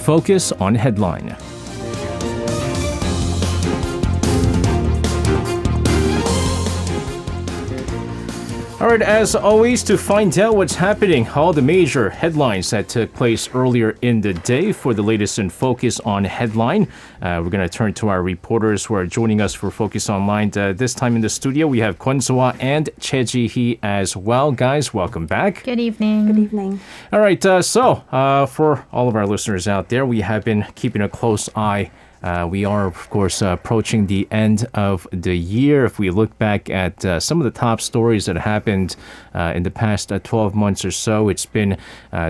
Focus on Headline. All right, as always, to find out what's happening, all the major headlines that took place earlier in the day for the latest in Focus on Headline. We're going to turn to our reporters who are joining us for Focus Online. This time in the studio, we have Kwon So-ah and Choi Ji-hee as well. Guys, welcome back. Good evening. Good evening. All right, for all of our listeners out there, we have been keeping a close eye. We are, of course, approaching the end of the year. If we look back at some of the top stories that happened in the past 12 months or so, it's been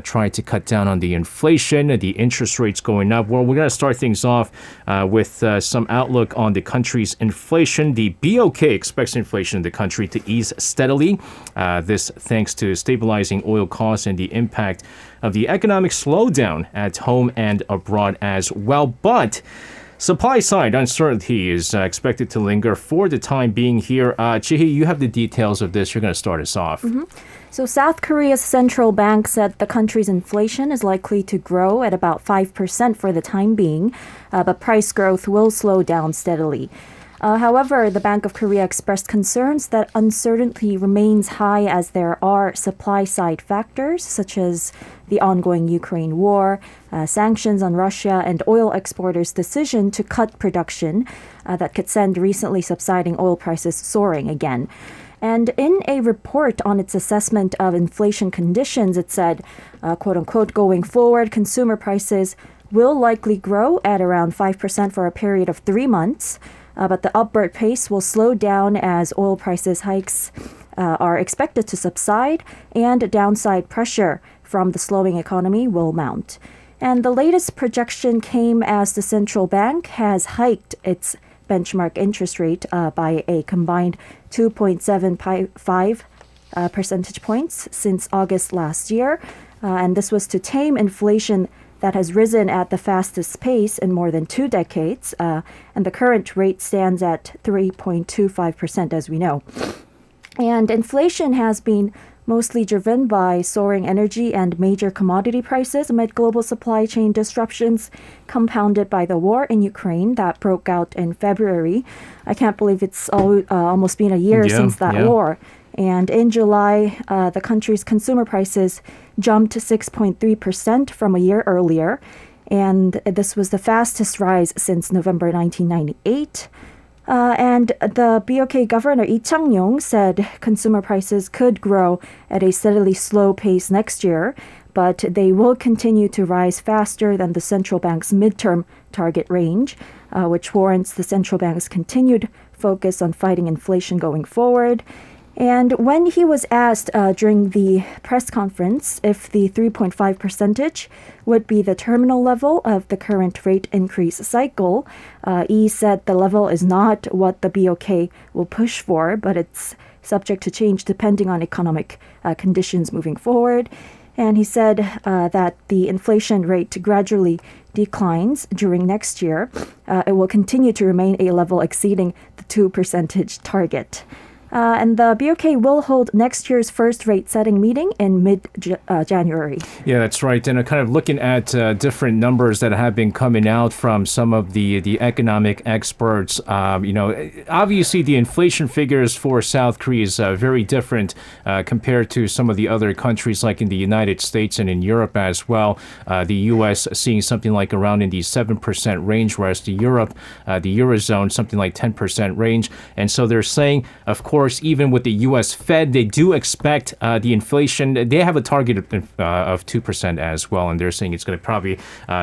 trying to cut down on the inflation, the interest rates going up. Well, we're going to start things off with some outlook on the country's inflation. The BOK expects inflation in the country to ease steadily. This thanks to stabilizing oil costs and the impact of the economic slowdown at home and abroad as well. But supply side uncertainty is expected to linger for the time being here. Ji-hee, you have the details of this. You're going to start us off. So South Korea's central bank said the country's inflation is likely to grow at about 5% for the time being, but price growth will slow down steadily. However, the Bank of Korea expressed concerns that uncertainty remains high as there are supply-side factors such as the ongoing Ukraine war, sanctions on Russia, and oil exporters' decision to cut production that could send recently subsiding oil prices soaring again. And in a report on its assessment of inflation conditions, it said, quote-unquote, going forward, consumer prices will likely grow at around 5% for a period of 3 months. But the upward pace will slow down as oil prices hikes are expected to subside and downside pressure from the slowing economy will mount. And the latest projection came as the central bank has hiked its benchmark interest rate by a combined 2.75 percentage points since August last year. And this was to tame inflation that has risen at the fastest pace in more than 2 decades, and the current rate stands at 3.25%, as we know. And inflation has been mostly driven by soaring energy and major commodity prices amid global supply chain disruptions, compounded by the war in Ukraine that broke out in February. I can't believe it's almost been a year since that war. And in July, the country's consumer prices jumped 6.3% from a year earlier. And this was the fastest rise since November 1998. And the BOK Governor Lee Chang-yong said consumer prices could grow at a steadily slow pace next year, but they will continue to rise faster than the central bank's midterm target range, which warrants the central bank's continued focus on fighting inflation going forward. And when he was asked during the press conference if the 3.5 percentage would be the terminal level of the current rate increase cycle, Lee said the level is not what the BOK will push for, but it's subject to change depending on economic conditions moving forward. And he said that the inflation rate gradually declines during next year. It will continue to remain a level exceeding the 2% target. And the BOK will hold next year's first rate-setting meeting in mid-January. Yeah, that's right. And kind of looking at different numbers that have been coming out from some of the economic experts, obviously the inflation figures for South Korea is very different compared to some of the other countries like in the United States and in Europe as well. The U.S. seeing something like around in the 7% range, whereas the Eurozone, something like 10% range. And so they're saying, of course, even with the U.S. Fed, they do expect the inflation. They have a target of 2% as well, and they're saying it's going to probably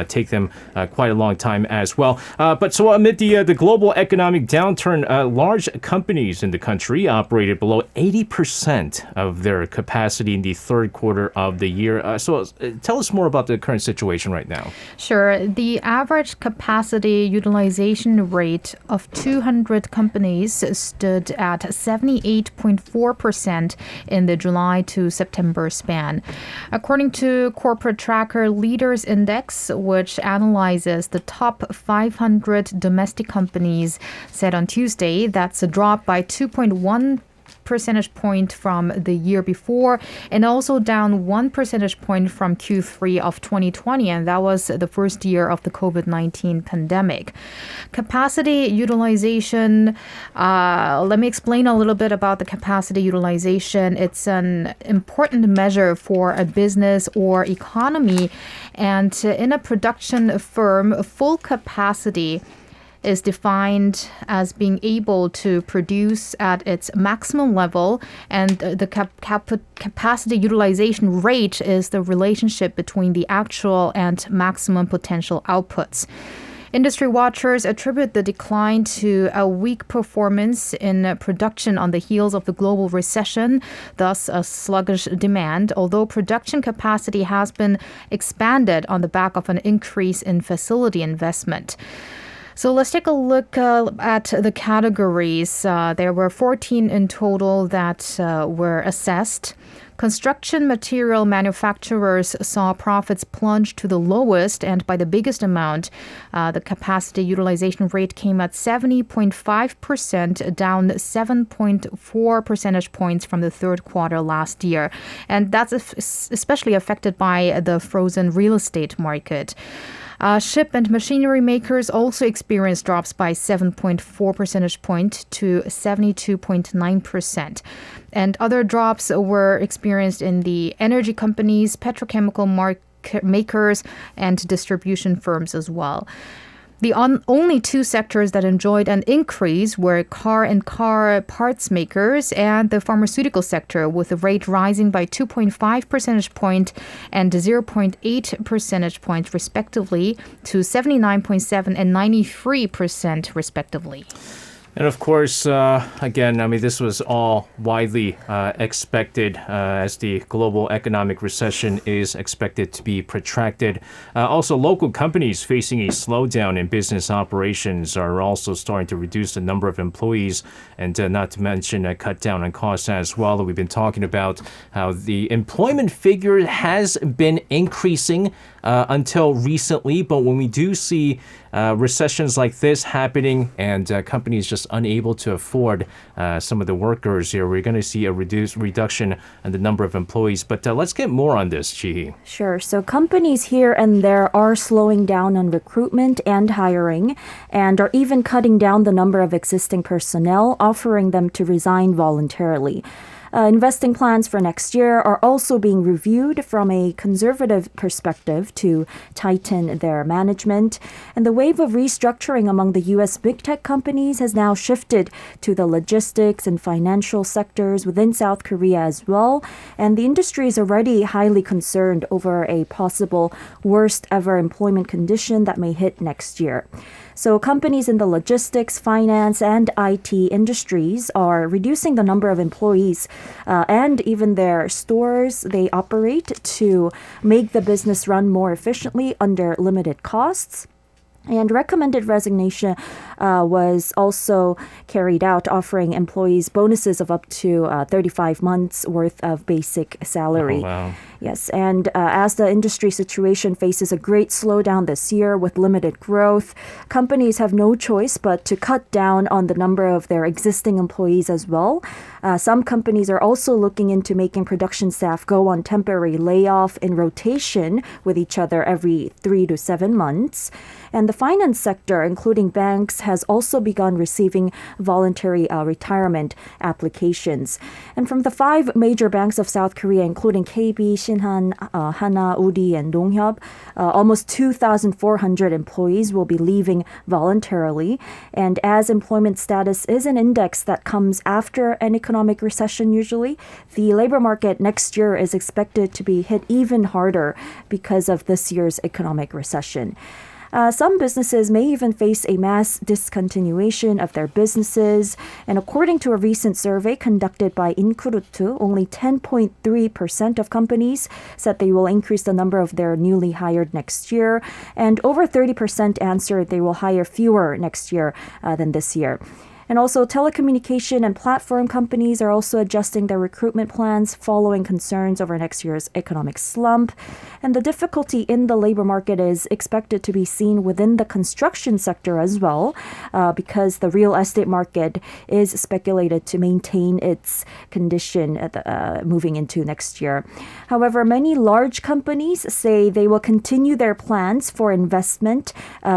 take them quite a long time as well. But so amid the global economic downturn, large companies in the country operated below 80% of their capacity in the third quarter of the year. So tell us more about the current situation right now. Sure. The average capacity utilization rate of 200 companies stood at 78.4% in the July to September span. According to Corporate Tracker Leaders Index, which analyzes the top 500 domestic companies, said on Tuesday that's a drop by 2.1 percentage point from the year before, and also down 1 percentage point from Q3 of 2020, and that was the first year of the COVID-19 pandemic. Capacity utilization, let me explain a little bit about the capacity utilization. It's an important measure for a business or economy, and in a production firm, full capacity is defined as being able to produce at its maximum level, and the capacity utilization rate is the relationship between the actual and maximum potential outputs. Industry watchers attribute the decline to a weak performance in production on the heels of the global recession, thus a sluggish demand, although production capacity has been expanded on the back of an increase in facility investment. So let's take a look at the categories. There were 14 in total that were assessed. Construction material manufacturers saw profits plunge to the lowest and by the biggest amount. The capacity utilization rate came at 70.5%, down 7.4 percentage points from the third quarter last year. And that's especially affected by the frozen real estate market. Ship and machinery makers also experienced drops by 7.4 percentage point to 72.9%. And other drops were experienced in the energy companies, petrochemical makers, and distribution firms as well. The only two sectors that enjoyed an increase were car and car parts makers and the pharmaceutical sector, with the rate rising by 2.5 percentage point and 0.8 percentage points respectively to 79.7 and 93% respectively. And of course, again, I mean, this was all widely expected as the global economic recession is expected to be protracted. Also, local companies facing a slowdown in business operations are also starting to reduce the number of employees and not to mention cut down on costs as well. We've been talking about how the employment figure has been increasing until recently, but when we do see recessions like this happening and companies just unable to afford some of the workers here, we're going to see a reduction in the number of employees. But let's get more on this, Chi-hee. Sure. So companies here and there are slowing down on recruitment and hiring and are even cutting down the number of existing personnel, offering them to resign voluntarily. Investing plans for next year are also being reviewed from a conservative perspective to tighten their management. And the wave of restructuring among the U.S. big tech companies has now shifted to the logistics and financial sectors within South Korea as well. And the industry is already highly concerned over a possible worst ever employment condition that may hit next year. So companies in the logistics, finance, and IT industries are reducing the number of employees and even their stores they operate to make the business run more efficiently under limited costs. And recommended resignation was also carried out, offering employees bonuses of up to 35 months worth of basic salary. Oh, wow. Yes, and as the industry situation faces a great slowdown this year with limited growth, companies have no choice but to cut down on the number of their existing employees as well. Some companies are also looking into making production staff go on temporary layoff in rotation with each other every 3 to 7 months. And the finance sector, including banks, has also begun receiving voluntary retirement applications. And from the 5 major banks of South Korea, including KB, Shinhan, Hana, Udi, and Donghyub, almost 2,400 employees will be leaving voluntarily. And as employment status is an index that comes after an economic recession usually, the labor market next year is expected to be hit even harder because of this year's economic recession. Some businesses may even face a mass discontinuation of their businesses. And according to a recent survey conducted by Inkurutu, only 10.3% of companies said they will increase the number of their newly hired next year. And over 30% answered they will hire fewer next year than this year. And also telecommunication and platform companies are also adjusting their recruitment plans following concerns over next year's economic slump. And the difficulty in the labor market is expected to be seen within the construction sector as well, because the real estate market is speculated to maintain its condition moving into next year. However, many large companies say they will continue their plans for investment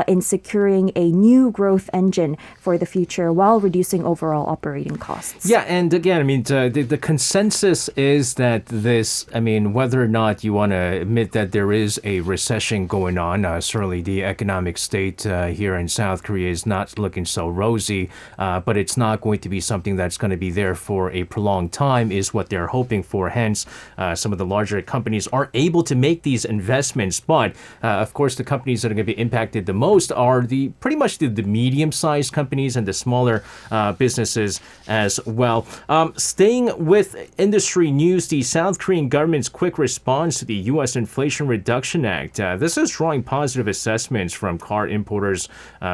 in securing a new growth engine for the future while reducing overall operating costs. Yeah, and again, I mean, the consensus is that this, I mean, whether or not you want to admit that there is a recession going on, certainly the economic state here in South Korea is not looking so rosy, but it's not going to be something that's going to be there for a prolonged time is what they're hoping for. Hence, some of the larger companies are able to make these investments, but of course, the companies that are going to be impacted the most are pretty much the medium-sized companies and the smaller businesses as well. Staying with industry news, the South Korean government's quick response to the U.S. Inflation Reduction Act. This is drawing positive assessments from car importers,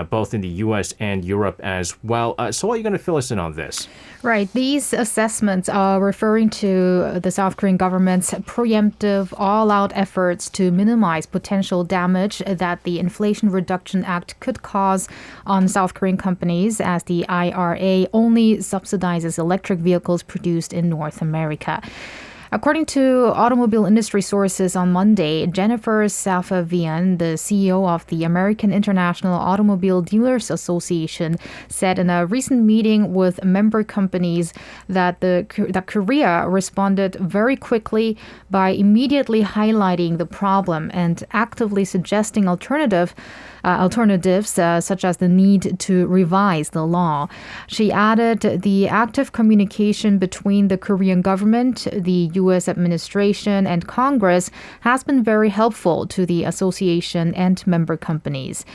both in the U.S. and Europe as well. So, are you going to fill us in on this? Right. These assessments are referring to the South Korean government's preemptive, all-out efforts to minimize potential damage that the Inflation Reduction Act could cause on South Korean companies, as the IRA only subsidizes electric vehicles produced in North America. According to automobile industry sources on Monday, Jennifer Safavian, the CEO of the American International Automobile Dealers Association, said in a recent meeting with member companies that Korea responded very quickly by immediately highlighting the problem and actively suggesting alternatives such as the need to revise the law. She added the active communication between the Korean government, the U.S. administration, and Congress has been very helpful to the association and member companies.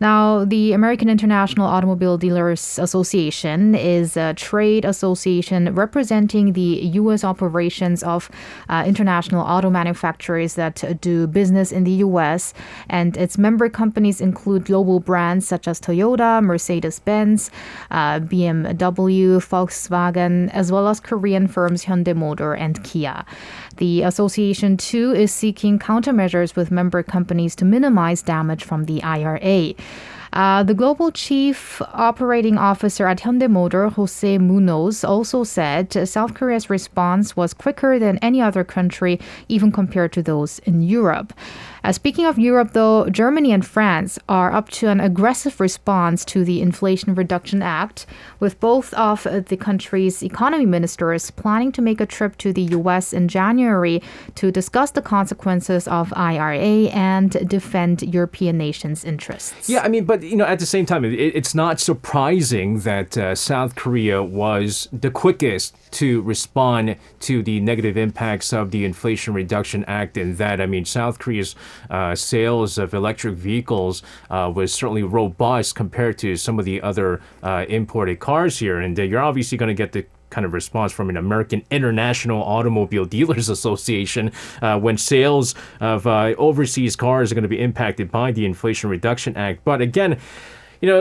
Now, the American International Automobile Dealers Association is a trade association representing the U.S. operations of international auto manufacturers that do business in the U.S., and its member companies include global brands such as Toyota, Mercedes-Benz, BMW, Volkswagen, as well as Korean firms Hyundai Motor and Kia. The association, too, is seeking countermeasures with member companies to minimize damage from the IRA. The global chief operating officer at Hyundai Motor, Jose Munoz, also said South Korea's response was quicker than any other country, even compared to those in Europe. Speaking of Europe, though, Germany and France are up to an aggressive response to the Inflation Reduction Act, with both of the country's economy ministers planning to make a trip to the U.S. in January to discuss the consequences of IRA and defend European nations' interests. Yeah, I mean, but, at the same time, it's not surprising that South Korea was the quickest to respond to the negative impacts of the Inflation Reduction Act, and that, South Korea's sales of electric vehicles was certainly robust compared to some of the other imported cars here. And you're obviously going to get the kind of response from an American International Automobile Dealers Association when sales of overseas cars are going to be impacted by the Inflation Reduction Act. But again,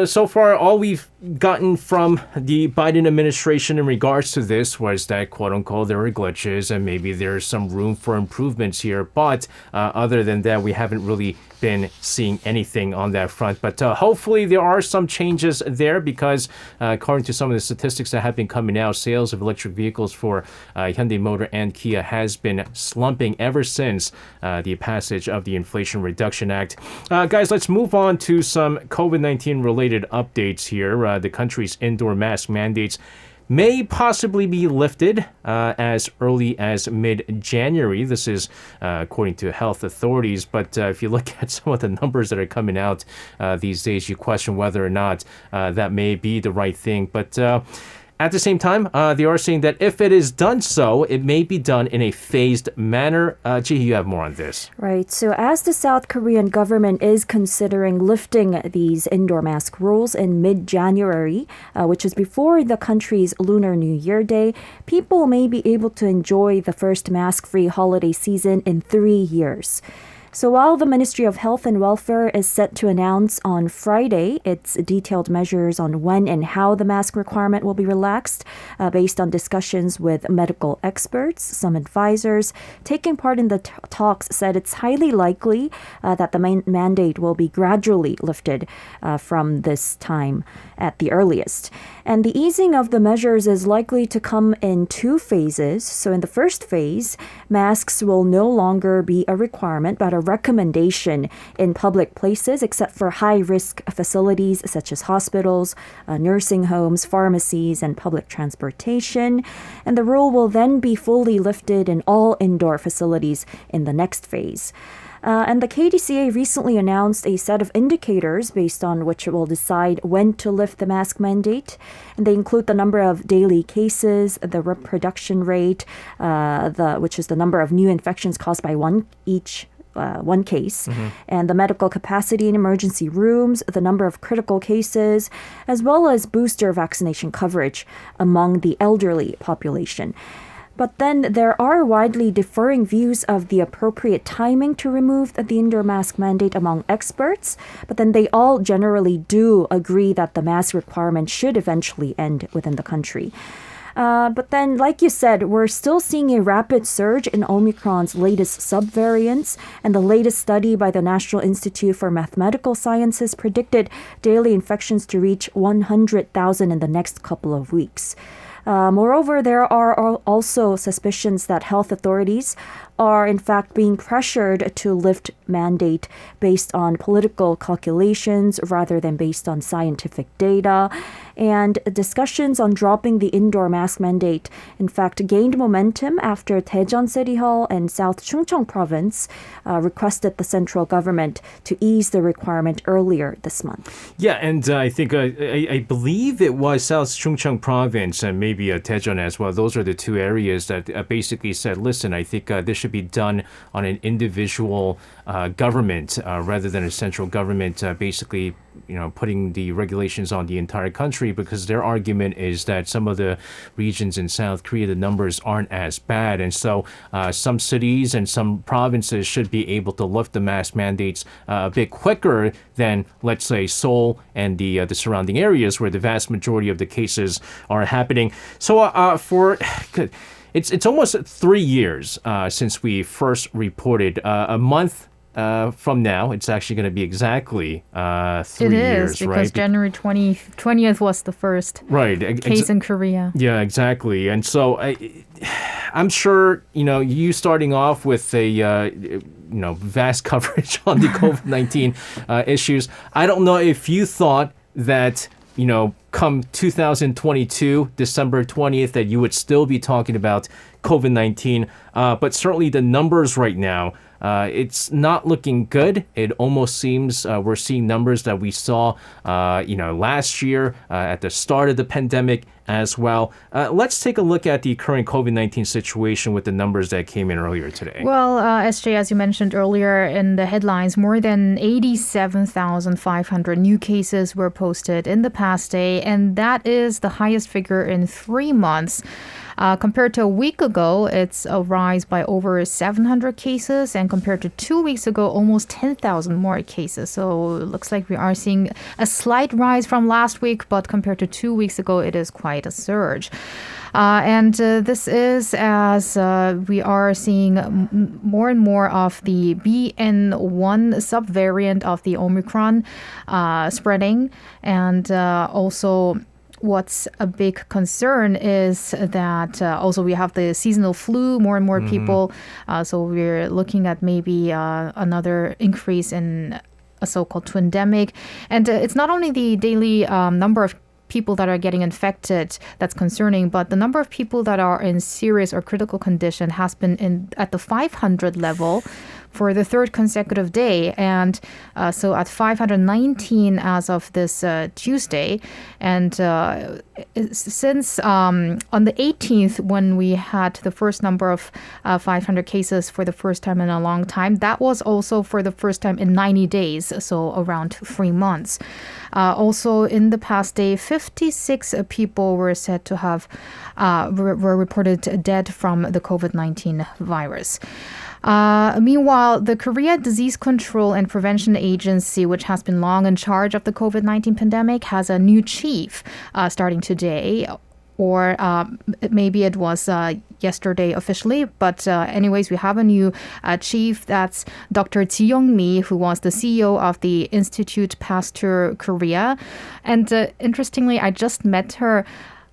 so far, all we've gotten from the Biden administration in regards to this was that, quote unquote, there are glitches and maybe there's some room for improvements here. But other than that, we haven't really been seeing anything on that front. But hopefully there are some changes there because according to some of the statistics that have been coming out, sales of electric vehicles for Hyundai Motor and Kia has been slumping ever since the passage of the Inflation Reduction Act. Guys, let's move on to some COVID-19 related updates here. The country's indoor mask mandates may possibly be lifted as early as mid-January. This is according to health authorities. But if you look at some of the numbers that are coming out these days, you question whether or not that may be the right thing. But at the same time, they are saying that if it is done so, it may be done in a phased manner. Jihee, you have more on this. Right. So as the South Korean government is considering lifting these indoor mask rules in mid-January, which is before the country's Lunar New Year Day, people may be able to enjoy the first mask-free holiday season in 3 years. So while the Ministry of Health and Welfare is set to announce on Friday its detailed measures on when and how the mask requirement will be relaxed, based on discussions with medical experts, some advisors taking part in the talks said it's highly likely that the mandate will be gradually lifted from this time at the earliest. And the easing of the measures is likely to come in two phases. So in the first phase, masks will no longer be a requirement but a recommendation in public places except for high-risk facilities such as hospitals, nursing homes, pharmacies, and public transportation. And the rule will then be fully lifted in all indoor facilities in the next phase. And the KDCA recently announced a set of indicators based on which it will decide when to lift the mask mandate. And they include the number of daily cases, the reproduction rate, which is the number of new infections caused by one case, and the medical capacity in emergency rooms, the number of critical cases, as well as booster vaccination coverage among the elderly population. But then there are widely differing views of the appropriate timing to remove the indoor mask mandate among experts. But then they all generally do agree that the mask requirement should eventually end within the country. But then, like you said, we're still seeing a rapid surge in Omicron's latest subvariants. And the latest study by the National Institute for Mathematical Sciences predicted daily infections to reach 100,000 in the next couple of weeks. Moreover, there are also suspicions that health authorities are in fact being pressured to lift mandate based on political calculations rather than based on scientific data. And discussions on dropping the indoor mask mandate, in fact, gained momentum after Daejeon City Hall and South Chungcheong Province requested the central government to ease the requirement earlier this month. Yeah, and I think, I believe it was South Chungcheong Province and maybe Daejeon as well. Those are the two areas that basically said, listen, I think this should be done on an individual government rather than a central government basically putting the regulations on the entire country, because their argument is that some of the regions in South Korea, the numbers aren't as bad. And so some cities and some provinces should be able to lift the mask mandates a bit quicker than, let's say, Seoul and the surrounding areas where the vast majority of the cases are happening. So it's almost 3 years since we first reported. A month from now, it's actually going to be exactly 3 years, right? It is, because January 20th was the first case in Korea. Yeah, exactly. And so I'm sure, you starting off with a vast coverage on the COVID-19 issues, I don't know if you thought that, come 2022, December 20th, that you would still be talking about COVID-19. But certainly the numbers right now, it's not looking good. It almost seems we're seeing numbers that we saw, last year at the start of the pandemic as well. Let's take a look at the current COVID-19 situation with the numbers that came in earlier today. Well, SJ, as you mentioned earlier in the headlines, more than 87,500 new cases were posted in the past day, and that is the highest figure in 3 months. Compared to a week ago, it's a rise by over 700 cases, and compared to 2 weeks ago, almost 10,000 more cases. So it looks like we are seeing a slight rise from last week, but compared to 2 weeks ago, it is quite a surge. And this is as we are seeing more and more of the BN1 subvariant of the Omicron spreading, and also what's a big concern is that also we have the seasonal flu, more and more people. So we're looking at maybe another increase in a so-called twindemic. And it's not only the daily number of people that are getting infected that's concerning, but the number of people that are in serious or critical condition has been at the 500 level for the third consecutive day, and so at 519 as of this Tuesday. And since on the 18th, when we had the first number of 500 cases for the first time in a long time, that was also for the first time in 90 days, so around 3 months. Also, in the past day, 56 people were said to have were reported dead from the COVID-19 virus. Meanwhile, the Korea Disease Control and Prevention Agency, which has been long in charge of the COVID-19 pandemic, has a new chief starting today. Or maybe it was yesterday officially. But anyways, we have a new chief. That's Dr. Ji Young-mi, who was the CEO of the Institute Pasteur Korea. And interestingly, I just met her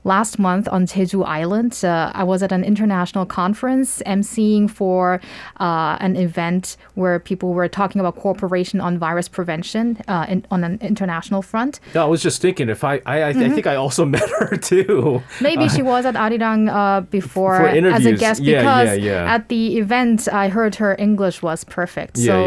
last month on Jeju Island. I was at an international conference emceeing for an event where people were talking about cooperation on virus prevention on an international front. No, I was just thinking if I think I also met her too. Maybe she was at Arirang before For as a interviews. guest Yeah, because yeah. at the event I heard her English was perfect. So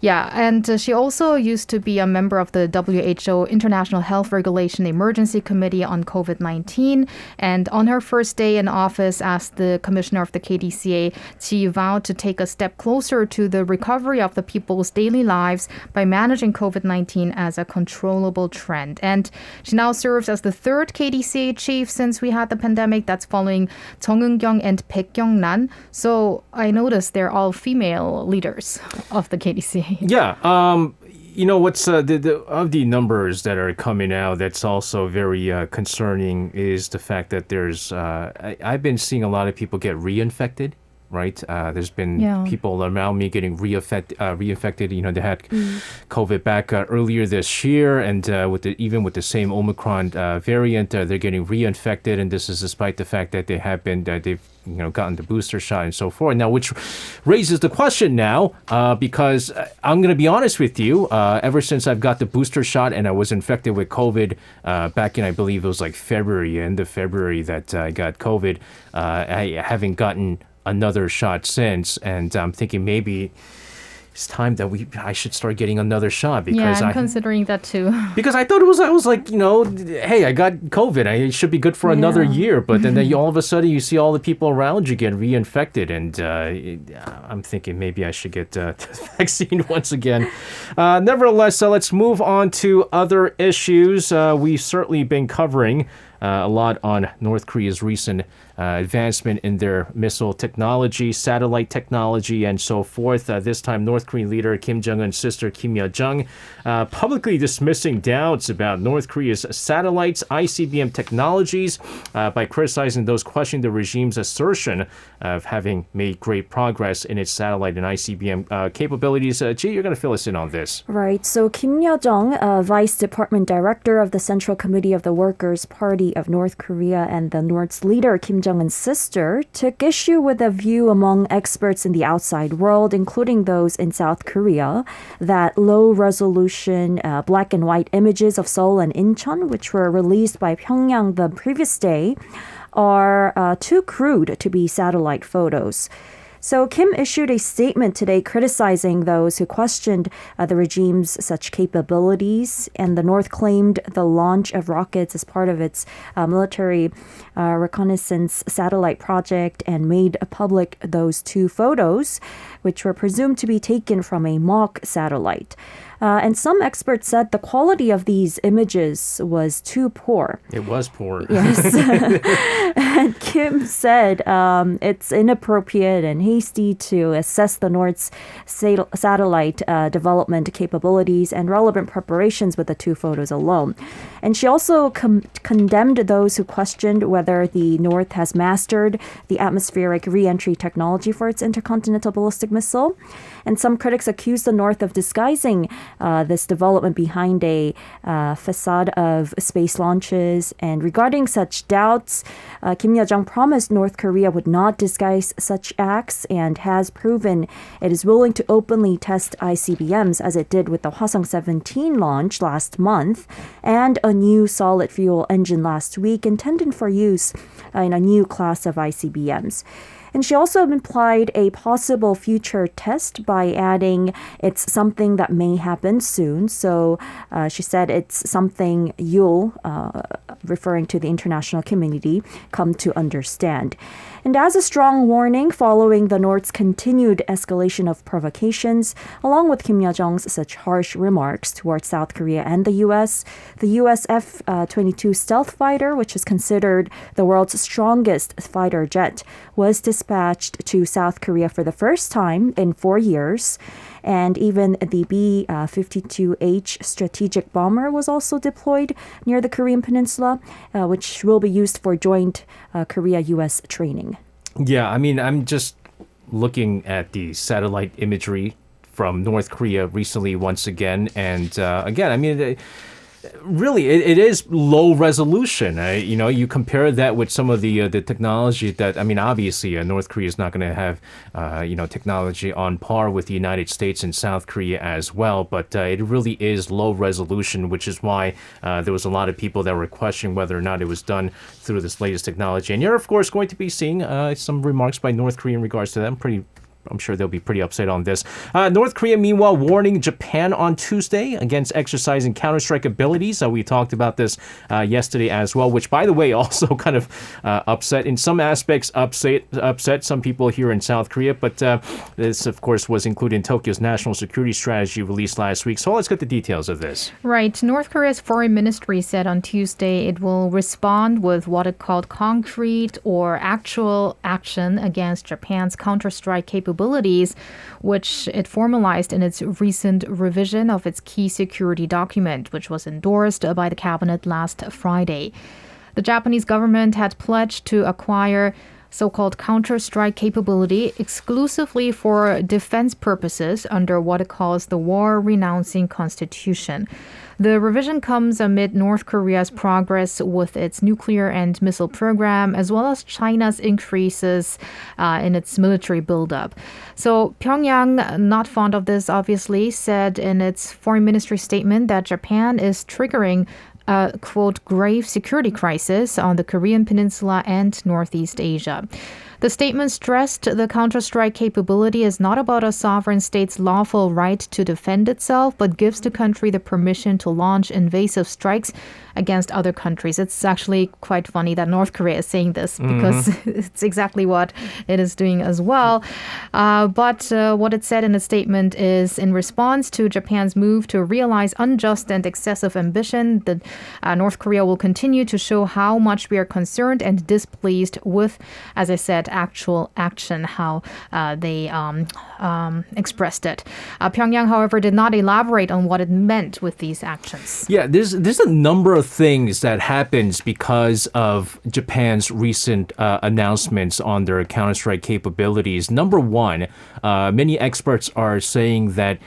Yeah. and she also used to be a member of the WHO International Health Regulation Emergency Committee on COVID-19. And on her first day in office as the commissioner of the KDCA, she vowed to take a step closer to the recovery of the people's daily lives by managing COVID-19 as a controllable trend. And she now serves as the third KDCA chief since we had the pandemic. That's following Jung Eun-kyung and Baek Kyung-nan. So I noticed they're all female leaders of the KDCA. Yeah. What's of the numbers that are coming out that's also very concerning is the fact that there's I've been seeing a lot of people get reinfected. Right, there's been people around me getting reinfected. They had COVID back earlier this year, and even with the same Omicron variant, they're getting reinfected, and this is despite the fact that they've gotten the booster shot and so forth. Now, which raises the question now, because I'm going to be honest with you, ever since I've got the booster shot and I was infected with COVID back in, I believe it was like end of February that I got COVID, I haven't gotten another shot since, and I'm thinking maybe it's time that I should start getting another shot because I'm considering that too. Because I thought I was like, hey, I got COVID, I should be good for another year, but then all of a sudden you see all the people around you get reinfected, and I'm thinking maybe I should get the vaccine once again. Nevertheless, let's move on to other issues. We've certainly been covering a lot on North Korea's recent advancement in their missile technology, satellite technology, and so forth. This time, North Korean leader Kim Jong-un's sister Kim Yo-jong publicly dismissing doubts about North Korea's satellites, ICBM technologies, by criticizing those questioning the regime's assertion of having made great progress in its satellite and ICBM capabilities. Ji, you're going to fill us in on this. Right. So Kim Yo-jong, Vice Department Director of the Central Committee of the Workers' Party of North Korea and the North's leader, Kim Jong-un's sister, took issue with a view among experts in the outside world, including those in South Korea, that low-resolution black and white images of Seoul and Incheon, which were released by Pyongyang the previous day, are too crude to be satellite photos. So Kim issued a statement today criticizing those who questioned the regime's such capabilities, and the North claimed the launch of rockets as part of its military reconnaissance satellite project and made public those two photos, which were presumed to be taken from a mock satellite. And some experts said the quality of these images was too poor. It was poor. Yes. And Kim said it's inappropriate and hasty to assess the North's satellite development capabilities and relevant preparations with the two photos alone. And she also condemned those who questioned whether the North has mastered the atmospheric re-entry technology for its intercontinental ballistic missile. And some critics accused the North of disguising this development behind a facade of space launches. And regarding such doubts, Kim Yo-jong promised North Korea would not disguise such acts and has proven it is willing to openly test ICBMs as it did with the Hwasong-17 launch last month and a new solid fuel engine last week intended for use in a new class of ICBMs. And she also implied a possible future test by adding it's something that may happen soon. So she said it's something you'll, referring to the international community, come to understand. And as a strong warning following the North's continued escalation of provocations, along with Kim Yo-jong's such harsh remarks towards South Korea and the U.S., the U.S. F-22 stealth fighter, which is considered the world's strongest fighter jet, was dispatched to South Korea for the first time in 4 years. And even the B-52H strategic bomber was also deployed near the Korean Peninsula, which will be used for joint Korea-U.S. training. Yeah, I mean, I'm just looking at the satellite imagery from North Korea recently once again. And again, I mean, really, it is low resolution. You compare that with some of the technology that, I mean, obviously, North Korea is not going to have, technology on par with the United States and South Korea as well. But it really is low resolution, which is why there was a lot of people that were questioning whether or not it was done through this latest technology. And you're, of course, going to be seeing some remarks by North Korea in regards to that. I'm sure they'll be pretty upset on this. North Korea, meanwhile, warning Japan on Tuesday against exercising counterstrike abilities. We talked about this yesterday as well, which, by the way, also kind of upset, in some aspects, upset some people here in South Korea. But this, of course, was included in Tokyo's national security strategy released last week. So let's get the details of this. Right. North Korea's foreign ministry said on Tuesday it will respond with what it called concrete or actual action against Japan's counterstrike capabilities, which it formalized in its recent revision of its key security document, which was endorsed by the cabinet last Friday. The Japanese government had pledged to acquire so-called counter-strike capability exclusively for defense purposes under what it calls the war-renouncing constitution. The revision comes amid North Korea's progress with its nuclear and missile program, as well as China's increases in its military buildup. So Pyongyang, not fond of this, obviously, said in its foreign ministry statement that Japan is triggering a, quote, grave security crisis on the Korean Peninsula and Northeast Asia. The statement stressed the counterstrike capability is not about a sovereign state's lawful right to defend itself, but gives the country the permission to launch invasive strikes against other countries. It's actually quite funny that North Korea is saying this because it's exactly what it is doing as well. But what it said in the statement is in response to Japan's move to realize unjust and excessive ambition, that North Korea will continue to show how much we are concerned and displeased with, as I said, actual action, how they expressed it. Pyongyang, however, did not elaborate on what it meant with these actions. Yeah, there's a number of things that happens because of Japan's recent announcements on their counterstrike capabilities. Number one, many experts are saying that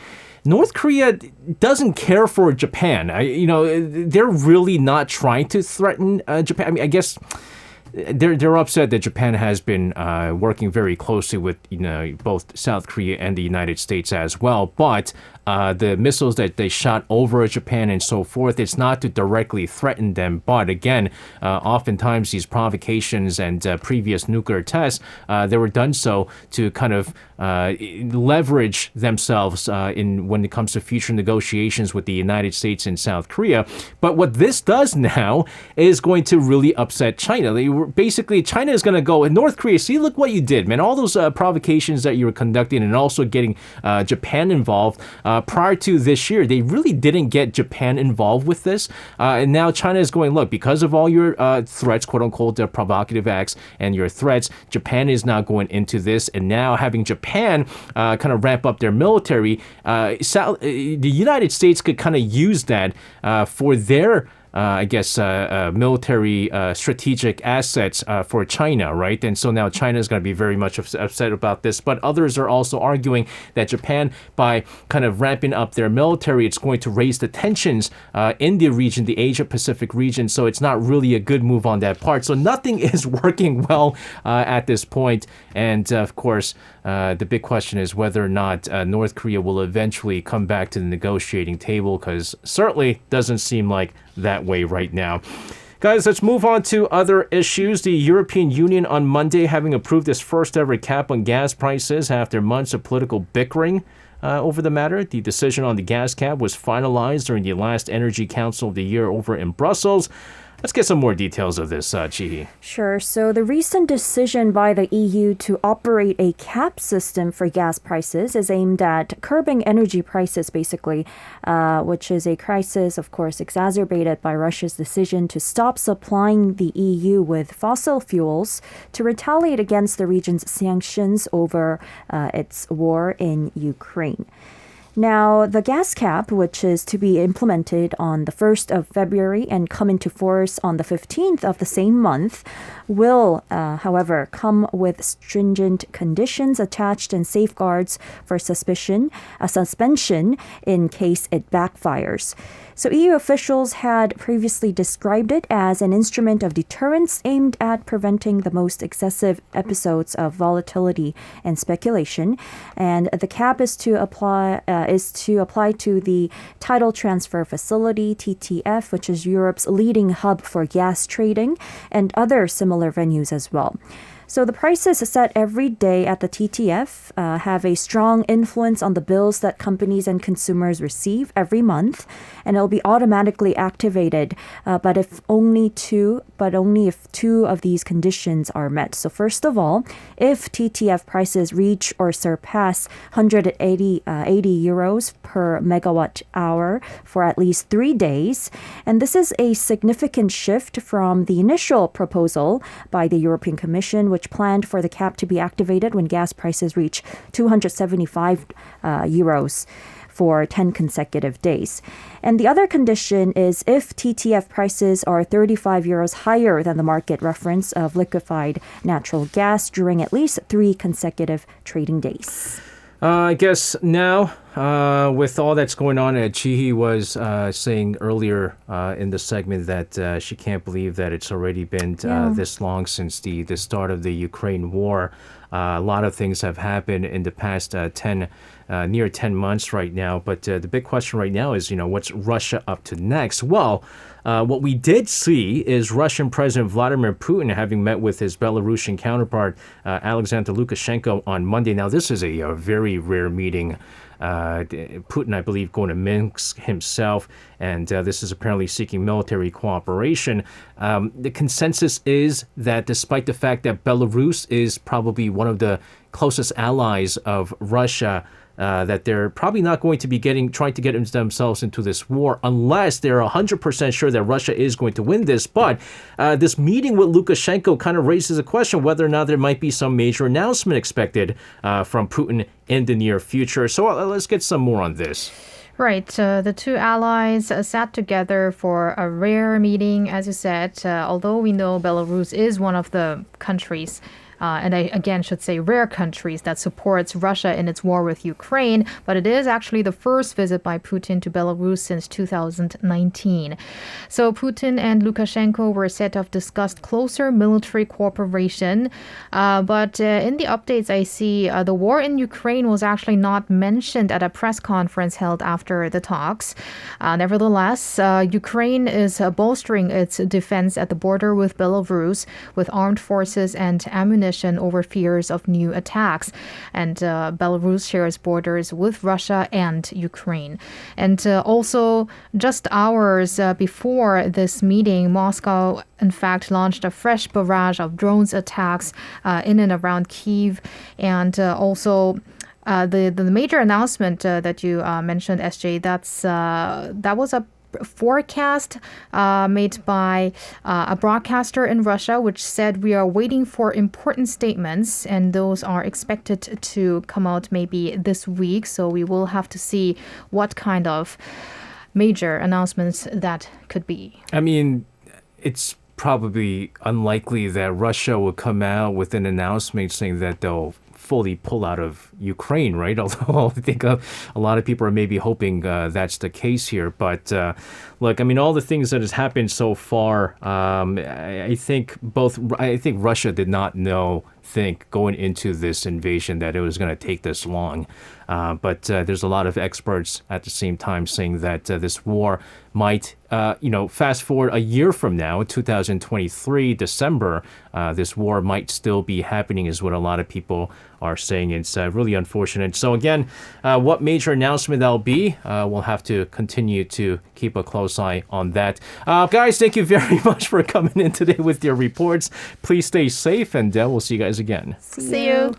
North Korea doesn't care for Japan. They're really not trying to threaten Japan. I mean, I guess they're upset that Japan has been working very closely with both South Korea and the United States as well. But the missiles that they shot over Japan and so forth, it's not to directly threaten them. But again, oftentimes these provocations and previous nuclear tests, they were done so to kind of leverage themselves when it comes to future negotiations with the United States and South Korea. But what this does now is going to really upset China. Basically, China is going to go, and North Korea, see, look what you did, man. All those provocations that you were conducting and also getting Japan involved. Prior to this year, they really didn't get Japan involved with this. And now China is going, look, because of all your threats, quote unquote, the provocative acts and your threats, Japan is now going into this. And now having Japan kind of ramp up their military, the United States could kind of use that for their military strategic assets for China, right? And so now China is going to be very much upset about this. But others are also arguing that Japan, by kind of ramping up their military, it's going to raise the tensions in the region, the Asia-Pacific region. So it's not really a good move on that part. So nothing is working well at this point. And of course, the big question is whether or not North Korea will eventually come back to the negotiating table, because certainly doesn't seem like that way right now. Guys, let's move on to other issues. The European Union on Monday having approved its first ever cap on gas prices after months of political bickering over the matter. The decision on the gas cap was finalized during the last Energy Council of the Year over in Brussels. Let's get some more details of this, Chi-hee. Sure. So the recent decision by the EU to operate a cap system for gas prices is aimed at curbing energy prices, basically, which is a crisis, of course, exacerbated by Russia's decision to stop supplying the EU with fossil fuels to retaliate against the region's sanctions over its war in Ukraine. Now, the gas cap, which is to be implemented on the 1st of February and come into force on the 15th of the same month, will, however, come with stringent conditions attached and safeguards for suspension in case it backfires. So EU officials had previously described it as an instrument of deterrence aimed at preventing the most excessive episodes of volatility and speculation. And the cap is to apply to the Tidal Transfer Facility, TTF, which is Europe's leading hub for gas trading, and other similar venues as well. So the prices set every day at the TTF have a strong influence on the bills that companies and consumers receive every month, and it'll be automatically activated, but only if two of these conditions are met. So first of all, if TTF prices reach or surpass 180 euros per megawatt hour for at least 3 days, and this is a significant shift from the initial proposal by the European Commission, which planned for the cap to be activated when gas prices reach 275 euros for 10 consecutive days. And the other condition is if TTF prices are 35 euros higher than the market reference of liquefied natural gas during at least 3 consecutive trading days. I guess now, with all that's going on, Chi-hee was saying earlier in the segment that she can't believe that it's already been this long since the start of the Ukraine war. A lot of things have happened in the past near 10 months right now. But the big question right now is, what's Russia up to next? Well, what we did see is Russian President Vladimir Putin having met with his Belarusian counterpart, Alexander Lukashenko, on Monday. Now, this is a very rare meeting. Putin, I believe, going to Minsk himself, and this is apparently seeking military cooperation. The consensus is that despite the fact that Belarus is probably one of the closest allies of Russia, that they're probably not going to be trying to get themselves into this war unless they're 100% sure that Russia is going to win this. But this meeting with Lukashenko kind of raises a question whether or not there might be some major announcement expected from Putin in the near future. So let's get some more on this. Right. The two allies sat together for a rare meeting, as you said, although we know Belarus is one of the countries and I again should say rare countries that supports Russia in its war with Ukraine, but it is actually the first visit by Putin to Belarus since 2019. So Putin and Lukashenko were said to have discussed closer military cooperation, but in the updates I see the war in Ukraine was actually not mentioned at a press conference held after the talks. Nevertheless, Ukraine is bolstering its defense at the border with Belarus with armed forces and ammunition over fears of new attacks. And Belarus shares borders with Russia and Ukraine. And also, just hours before this meeting, Moscow, in fact, launched a fresh barrage of drones attacks in and around Kyiv. And also, the major announcement that you mentioned, SJ, that was a forecast made by a broadcaster in Russia, which said we are waiting for important statements, and those are expected to come out maybe this week. So we will have to see what kind of major announcements that could be. I mean, it's probably unlikely that Russia will come out with an announcement saying that they'll fully pull out of Ukraine, right? Although I think a lot of people are maybe hoping that's the case here. But look, I mean, all the things that has happened so far, I think Russia did not think going into this invasion that it was going to take this long. But there's a lot of experts at the same time saying that this war might, fast forward a year from now, 2023, December, this war might still be happening is what a lot of people are saying. It's really unfortunate. So again, what major announcement that'll be, we'll have to continue to keep a close eye on that. Guys, thank you very much for coming in today with your reports. Please stay safe, and we'll see you guys again. See you.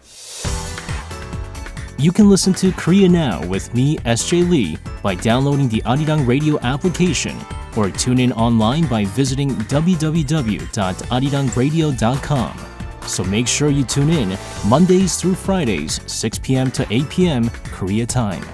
You can listen to Korea Now with me, SJ Lee, by downloading the Arirang Radio application, or tune in online by visiting www.arirangradio.com. So make sure you tune in Mondays through Fridays, 6 p.m. to 8 p.m. Korea time.